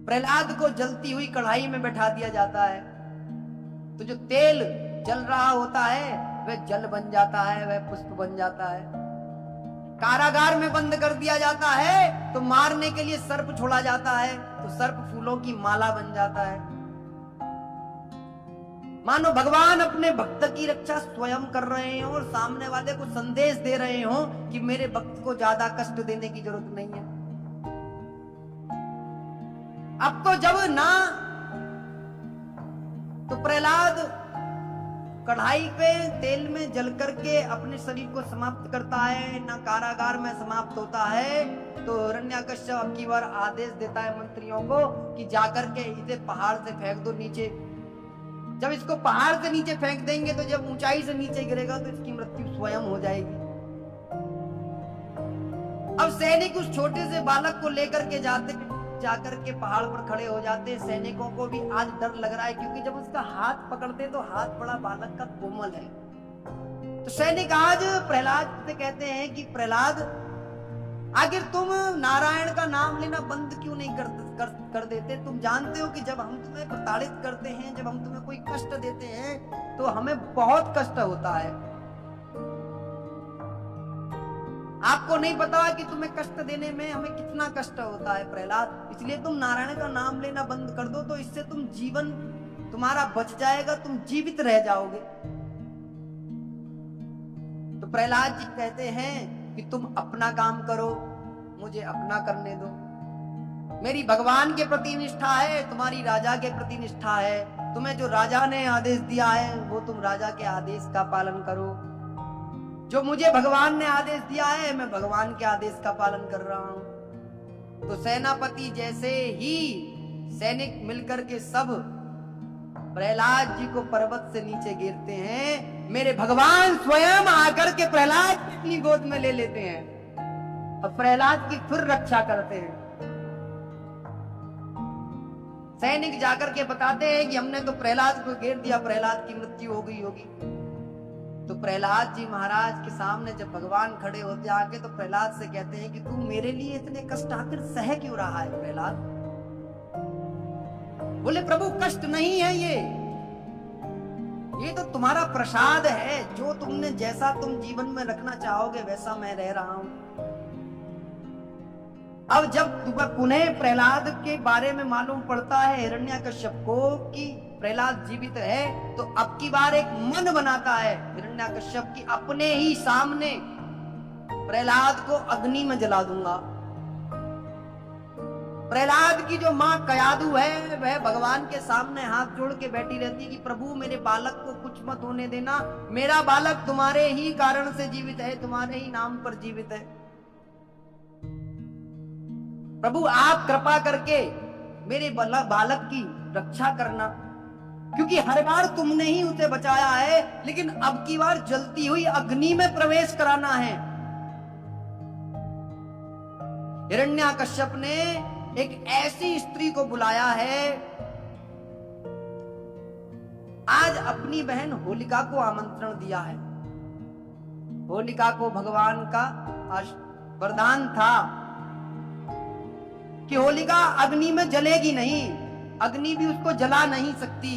प्रहलाद को जलती हुई कढ़ाई में बैठा दिया जाता है, तो जो तेल जल रहा होता है वह जल बन जाता है, वह पुष्प बन जाता है। कारागार में बंद कर दिया जाता है तो मारने के लिए सर्प छोड़ा जाता है, तो सर्प फूलों की माला बन जाता है। मानो भगवान अपने भक्त की रक्षा स्वयं कर रहे हो और सामने वाले को संदेश दे रहे हो कि मेरे भक्त को ज्यादा कष्ट देने की जरूरत नहीं है। अब तो जब ना तो प्रहलाद कढ़ाई पे तेल में जल करके अपने शरीर को समाप्त करता है, ना कारागार में समाप्त होता है, तो हिरण्यकश्यप अब की बार आदेश देता है मंत्रियों को कि जाकर के इसे पहाड़ से फेंक दो नीचे। जब इसको पहाड़ से नीचे फेंक देंगे तो जब ऊंचाई से नीचे गिरेगा तो इसकी मृत्यु स्वयं हो जाएगी। अब सैनिक उस छोटे से बालक को लेकर के जाकर के पहाड़ पर खड़े हो जाते हैं। सैनिकों को भी आज डर लग रहा है, क्योंकि जब उसका हाथ पकड़ते तो हाथ बड़ा बालक का कोमल है। तो सैनिक आज प्रहलाद से कहते हैं कि प्रहलाद, आखिर तुम नारायण का नाम लेना बंद क्यों नहीं कर देते? तुम जानते हो कि जब हम तुम्हें प्रताड़ित करते हैं, जब हम तुम्हें कोई कष्ट देते हैं तो हमें बहुत कष्ट होता है। आपको नहीं पता कि तुम्हें कष्ट देने में हमें कितना कष्ट होता है प्रहलाद, इसलिए तुम नारायण का नाम लेना बंद कर दो, तो इससे तुम जीवन तुम्हारा बच जाएगा, तुम जीवित रह जाओगे। तो प्रहलाद जी कहते हैं कि तुम अपना काम करो, मुझे अपना करने दो। मेरी भगवान के प्रति निष्ठा है, तुम्हारी राजा के प्रति निष्ठा है। तुम्हें जो राजा ने आदेश दिया है वो तुम राजा के आदेश का पालन करो। जो मुझे भगवान ने आदेश दिया है मैं भगवान के आदेश का पालन कर रहा हूं। तो सेनापति जैसे ही सैनिक मिलकर के सब प्रहलाद जी को पर्वत से नीचे गिरते हैं, मेरे भगवान स्वयं आकर के प्रहलाद की अपनी गोद में ले लेते हैं और प्रहलाद की फिर रक्षा करते हैं। सैनिक जाकर के बताते हैं कि हमने तो प्रहलाद को घेर दिया, प्रहलाद की मृत्यु हो गई होगी। तो प्रहलाद जी महाराज के सामने जब भगवान खड़े होते आके तो प्रहलाद से कहते हैं कि तू मेरे लिए इतने कष्ट आखिर सह क्यों रहा है प्रहलाद? बोले प्रभु कष्ट नहीं है, ये तो तुम्हारा प्रसाद है, जो तुमने जैसा तुम जीवन में रखना चाहोगे वैसा मैं रह रहा हूं। अब जब तुम्हें पुनः प्रहलाद के बारे में मालूम पड़ता है हिरण्यकश्यप को कि प्रहलाद जीवित है, तो अब की बार एक मन बनाता है हिरण्यकश्यप की अपने ही सामने प्रहलाद को अग्नि में जला दूंगा। प्रहलाद की जो मां कयादु है वह भगवान के सामने हाथ जोड़ के बैठी रहती है कि प्रभु मेरे बालक को कुछ मत होने देना, मेरा बालक तुम्हारे ही कारण से जीवित है, तुम्हारे ही नाम पर जीवित है। प्रभु आप कृपा करके मेरे बालक की रक्षा करना, क्योंकि हर बार तुमने ही उसे बचाया है, लेकिन अब की बार जलती हुई अग्नि में प्रवेश कराना है। हिरण्यकश्यप ने एक ऐसी स्त्री को बुलाया है, आज अपनी बहन होलिका को आमंत्रण दिया है। होलिका को भगवान का वरदान था कि होलिका अग्नि में जलेगी नहीं, अग्नि भी उसको जला नहीं सकती।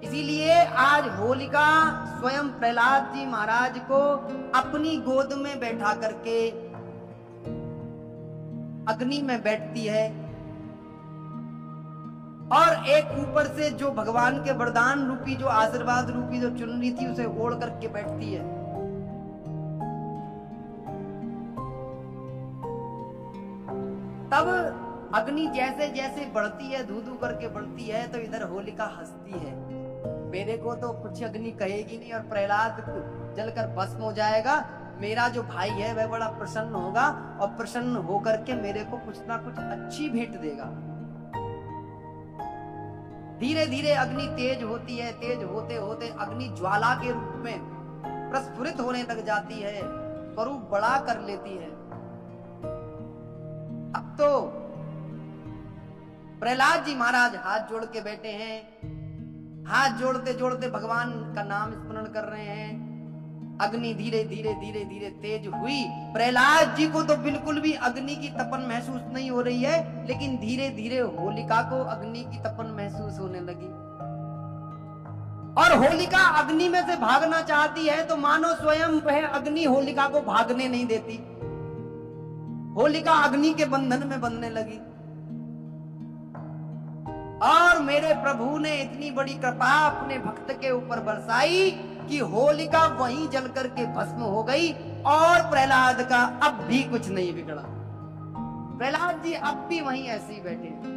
इसीलिए आज होलिका स्वयं प्रहलाद जी महाराज को अपनी गोद में बैठा करके अग्नि में बैठती है और एक ऊपर से जो भगवान के वरदान रूपी, जो आशीर्वाद रूपी जो चुनरी थी उसे ओढ़ करके बैठती है। तब अग्नि जैसे जैसे बढ़ती है, धू धू करके बढ़ती है, तो इधर होलिका हंसती है, मेरे को तो कुछ अग्नि कहेगी नहीं और प्रहलाद जलकर भस्म हो जाएगा, मेरा जो भाई है वह बड़ा प्रसन्न होगा और प्रसन्न होकर के मेरे को कुछ ना कुछ अच्छी भेंट देगा। धीरे धीरे अग्नि तेज होती है, तेज होते होते अग्नि ज्वाला के रूप में प्रस्फुरित होने लग जाती है, स्वरूप बड़ा कर लेती है। अब तो प्रहलाद जी महाराज हाथ जोड़ के बैठे हैं, हाथ जोड़ते जोड़ते भगवान का नाम स्मरण कर रहे हैं। अग्नि धीरे धीरे धीरे धीरे तेज हुई। प्रहलाद जी को तो बिल्कुल भी अग्नि की तपन महसूस नहीं हो रही है, लेकिन धीरे धीरे होलिका को अग्नि की तपन महसूस होने लगी। और होलिका अग्नि में से भागना चाहती है तो मानो स्वयं वह अग्नि होलिका को भागने नहीं देती। होलिका अग्नि के बंधन में बंधने लगी। और मेरे प्रभु ने इतनी बड़ी कृपा अपने भक्त के ऊपर बरसाई कि होलिका वहीं जल करके भस्म हो गई और प्रहलाद का अब भी कुछ नहीं बिगड़ा। प्रहलाद जी अब भी वहीं ऐसे ही बैठे हैं।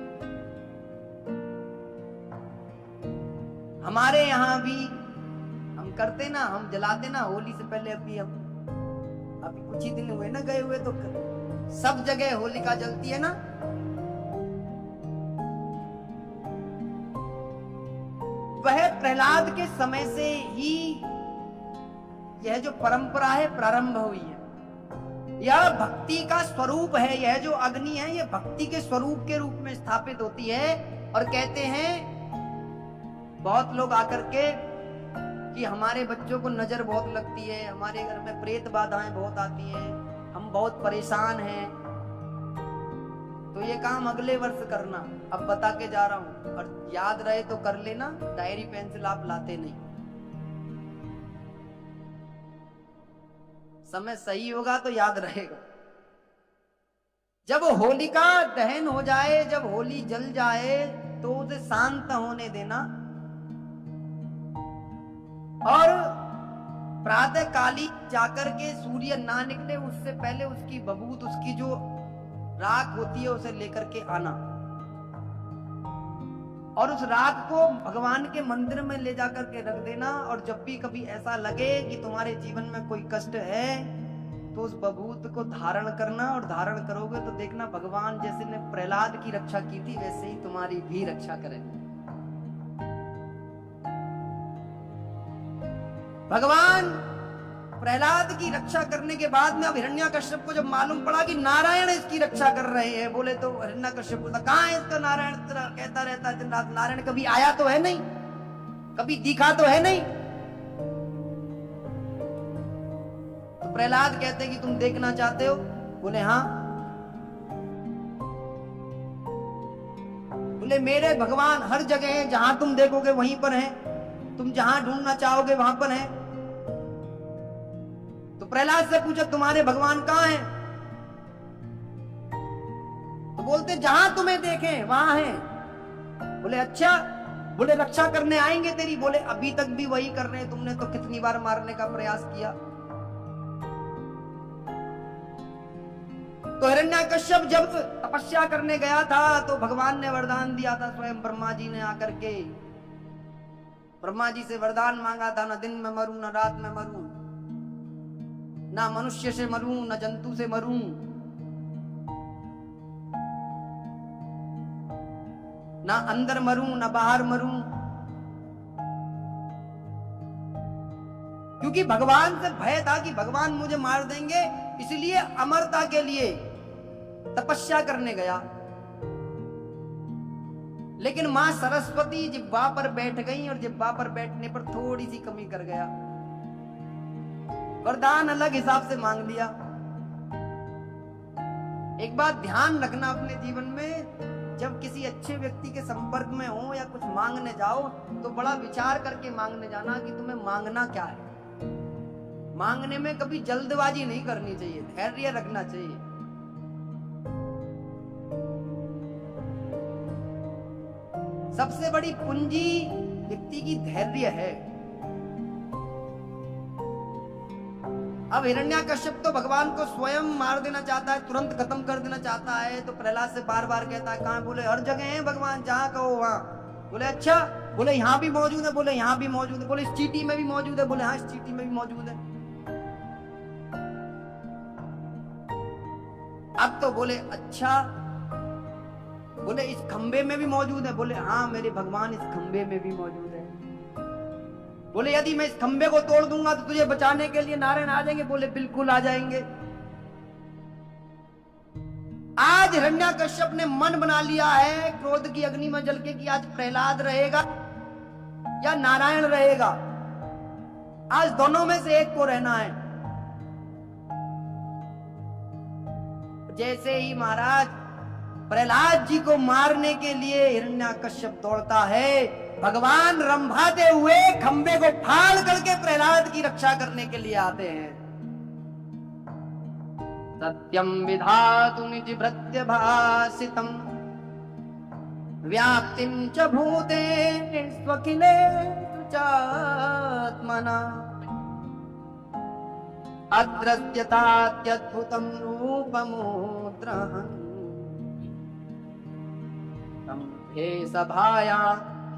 हमारे यहां भी हम करते ना, हम जलाते ना होली से पहले। अभी कुछ ही दिन हुए ना गए हुए, तो सब जगह होलिका जलती है ना। वह प्रहलाद के समय से ही यह जो परंपरा है प्रारंभ हुई है। यह भक्ति का स्वरूप है। यह जो अग्नि है यह भक्ति के स्वरूप के रूप में स्थापित होती है। और कहते हैं बहुत लोग आकर के कि हमारे बच्चों को नजर बहुत लगती है, हमारे घर में प्रेत बाधाएं बहुत आती हैं, हम बहुत परेशान हैं, तो ये काम अगले वर्ष करना। अब बता के जा रहा हूं, और याद रहे तो कर लेना। डायरी पेंसिल आप लाते नहीं, समय सही होगा तो याद रहेगा। जब होलिका दहन हो जाए, जब होली जल जाए, तो उसे शांत होने देना। और प्रातः काली जाकर के सूर्य ना निकले उससे पहले उसकी बबूत, उसकी जो राख होती है उसे लेकर के आना। और उस राख को भगवान के मंदिर में ले जाकर के रख देना। और जब भी कभी ऐसा लगे कि तुम्हारे जीवन में कोई कष्ट है तो उस बबूत को धारण करना। और धारण करोगे तो देखना भगवान जैसे ने प्रहलाद की रक्षा की थी वैसे ही तुम्हारी भी रक्षा करेंगे। भगवान प्रहलाद की रक्षा करने के बाद में अब हिरण्याकश्यप को जब मालूम पड़ा कि नारायण इसकी रक्षा कर रहे हैं, बोले तो हिरण्याकश्यप बोला कहां है इसका नारायण? कहता रहता है दिन रात, नारायण कभी आया तो है नहीं, कभी दिखा तो है नहीं। तो प्रहलाद कहते हैं कि तुम देखना चाहते हो? बोले हाँ। बोले मेरे भगवान हर जगह हैं, जहां तुम देखोगे वहीं पर हैं, तुम जहां ढूंढना चाहोगे वहां पर हैं। तो प्रहलाद से पूछा तुम्हारे भगवान कहां हैं? तो बोलते जहां तुम्हें देखें वहां हैं। बोले अच्छा, बोले रक्षा करने आएंगे तेरी? बोले अभी तक भी वही कर रहे हैं, तुमने तो कितनी बार मारने का प्रयास किया। तो हिरण्याकश्यप जब तपस्या करने गया था तो भगवान ने वरदान दिया था, स्वयं ब्रह्मा जी ने आकर के ब्रह्मा जी से वरदान मांगा था, न दिन में मरूं न रात में मरूं, ना मनुष्य से मरूं न जंतु से मरूं, ना अंदर मरूं न बाहर मरूं। क्योंकि भगवान से भय था कि भगवान मुझे मार देंगे, इसलिए अमरता के लिए तपस्या करने गया। लेकिन मां सरस्वती जिह्वा पर बैठ गई और जिह्वा पर बैठने पर थोड़ी सी कमी कर गया, वरदान अलग हिसाब से मांग लिया। एक बात ध्यान रखना अपने जीवन में, जब किसी अच्छे व्यक्ति के संपर्क में हो या कुछ मांगने जाओ तो बड़ा विचार करके मांगने जाना कि तुम्हें मांगना क्या है। मांगने में कभी जल्दबाजी नहीं करनी चाहिए, धैर्य रखना चाहिए। सबसे बड़ी पूंजी व्यक्ति की धैर्य है। अब हिरण्याकश्यप तो भगवान को स्वयं मार देना चाहता है, तुरंत खत्म कर देना चाहता है। तो प्रहलाद से बार बार कहता है कहां? बोले हर जगह है भगवान, जहां कहो वहां। बोले अच्छा, बोले यहां भी मौजूद है? बोले यहां भी मौजूद है। बोले इस चीटी में भी मौजूद है? बोले हाँ इस चीटी में भी मौजूद है। अब तो बोले अच्छा, बोले इस खंबे में भी मौजूद है? बोले हाँ मेरे भगवान इस खंबे में भी मौजूद है। बोले यदि मैं इस खंबे को तोड़ दूंगा तो तुझे बचाने के लिए नारायण आ जाएंगे? बोले बिल्कुल आ जाएंगे। आज हिरण्याकश्यप ने मन बना लिया है क्रोध की अग्नि में जल के कि आज प्रहलाद रहेगा या नारायण रहेगा। आज दोनों में से एक को रहना है। जैसे ही महाराज प्रहलाद जी को मारने के लिए हिरण्याकश्यप दौड़ता है, भगवान रंभाते हुए खंबे को फाड़ करके प्रहलाद की रक्षा करने के लिए आते हैं। सत्यम विधातु निज भृत्य भासितम व्याप्तिं च भूते स्वकिले चात्मना अद्रश्यतात्यद्भुतं रूपमुद्रहन् तं हे सभायां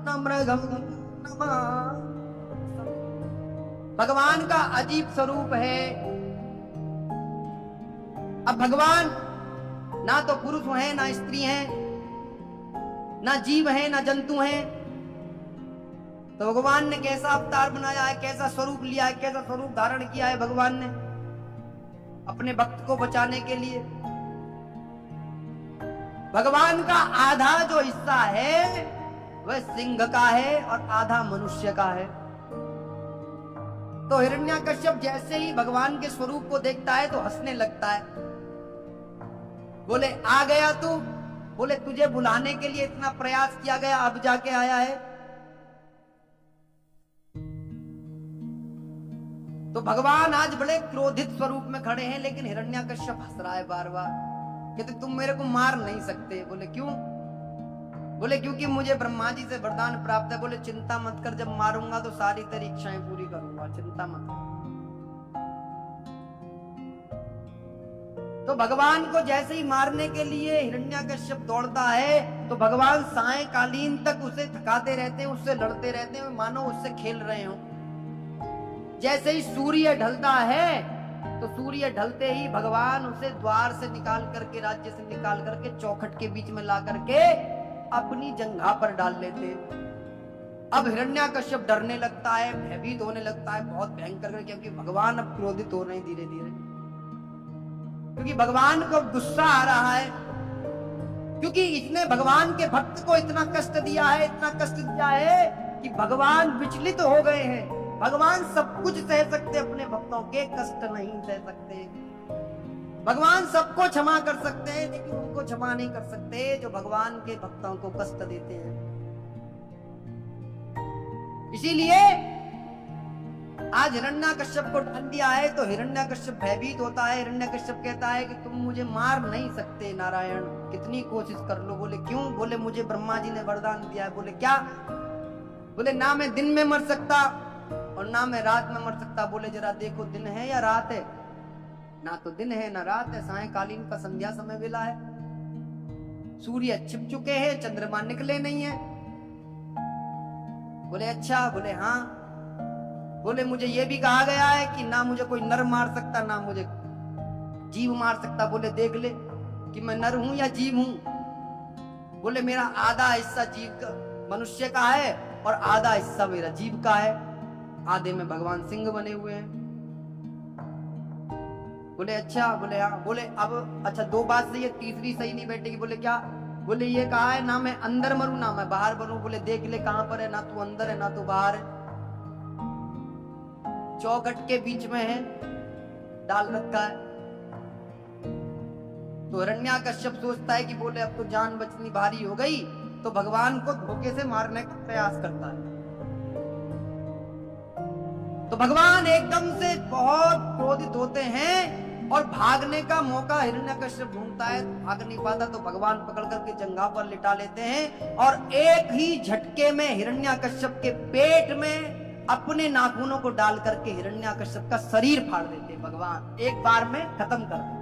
न मृगं न मांसं। भगवान का अजीब स्वरूप है। अब भगवान ना तो पुरुष हैं ना स्त्री हैं, ना जीव हैं ना जंतु हैं, तो भगवान ने कैसा अवतार बनाया है, कैसा स्वरूप लिया है, कैसा स्वरूप धारण किया है भगवान ने अपने भक्त को बचाने के लिए। भगवान का आधा जो हिस्सा है वह सिंह का है और आधा मनुष्य का है। तो हिरण्याकश्यप जैसे ही भगवान के स्वरूप को देखता है तो हंसने लगता है। बोले आ गया तू, बोले तुझे बुलाने के लिए इतना प्रयास किया गया, अब जाके आया है। तो भगवान आज बड़े क्रोधित स्वरूप में खड़े हैं, लेकिन हिरण्याकश्यप हंस रहा है बार बार, कहते तुम मेरे को मार नहीं सकते। बोले क्यों? बोले क्योंकि मुझे ब्रह्मा जी से वरदान प्राप्त है। बोले चिंता मत कर, जब मारूंगा तो सारी तेरी इच्छाएं पूरी करूंगा, चिंता मत कर। तो भगवान को जैसे ही मारने के लिए हिरण्याकश्यप दौड़ता है तो भगवान सायंकालीन तक उसे थकाते रहते हैं, उससे लड़ते रहते हैं, मानो उससे खेल रहे हो। जैसे ही सूर्य ढलता है तो सूर्य ढलते ही भगवान उसे द्वार से निकाल करके, राज्य से निकाल करके चौखट के बीच में ला करके अपनी जंघा पर डाल लेते। अब हिरण्याकश्यप डरने लगता है, भयभीत होने लगता है बहुत भयंकर, क्योंकि भगवान अब क्रोधित हो रहे हैं धीरे धीरे, क्योंकि भगवान को गुस्सा आ रहा है, क्योंकि इसने भगवान के भक्त को इतना कष्ट दिया है, इतना कष्ट दिया है कि भगवान विचलित हो गए हैं। भगवान सब कुछ सह सकते, अपने भक्तों के कष्ट नहीं सह सकते। भगवान सबको क्षमा कर सकते हैं, लेकिन उनको क्षमा नहीं कर सकते जो भगवान के भक्तों को कष्ट देते हैं। इसीलिए आज हिरण्याकश्यप को डाल दिया है तो हिरण्याकश्यप भयभीत होता है। हिरण्याकश्यप कहता है कि तुम मुझे मार नहीं सकते नारायण, कितनी कोशिश कर लो। बोले क्यों? बोले मुझे ब्रह्मा जी ने वरदान दिया है। बोले क्या? बोले ना मैं दिन में मर सकता और ना मैं रात में मर सकता। बोले जरा देखो दिन है या रात है? ना तो दिन है ना रात है, सायंकालीन का संध्या समय वेला है, सूर्य छिप चुके हैं, चंद्रमा निकले नहीं है। बोले अच्छा? बोले हाँ। बोले मुझे ये भी कहा गया है कि ना मुझे कोई नर मार सकता ना मुझे जीव मार सकता। बोले देख ले कि मैं नर हूं या जीव हूं। बोले मेरा आधा हिस्सा जीव का, मनुष्य का है और आधा हिस्सा मेरा जीव का है। आधे में भगवान सिंह बने हुए हैं। बोले अच्छा? बोले हाँ। बोले अब अच्छा दो बात सही है, तीसरी सही नहीं बैठेगी। बोले क्या? बोले ये कहा है ना मैं अंदर मरूं ना मैं बाहर मरूं। बोले देख ले कहां पर है, ना तू अंदर है ना तू बाहर है, चौखट के बीच में है, डाल रखा है। तो हिरण्याकश्यप सोचता है कि बोले अब तो जान बचनी भारी हो गई, तो भगवान को धोखे से मारने का प्रयास करता है। तो भगवान एकदम से बहुत क्रोधित होते हैं और भागने का मौका हिरण्याकश्यप ढूंढता है, भाग नहीं पाता। तो भगवान पकड़ करके जंघा पर लिटा लेते हैं और एक ही झटके में हिरण्याकश्यप के पेट में अपने नाखूनों को डाल करके हिरण्याकश्यप का शरीर फाड़ देते। भगवान एक बार में खत्म कर देते।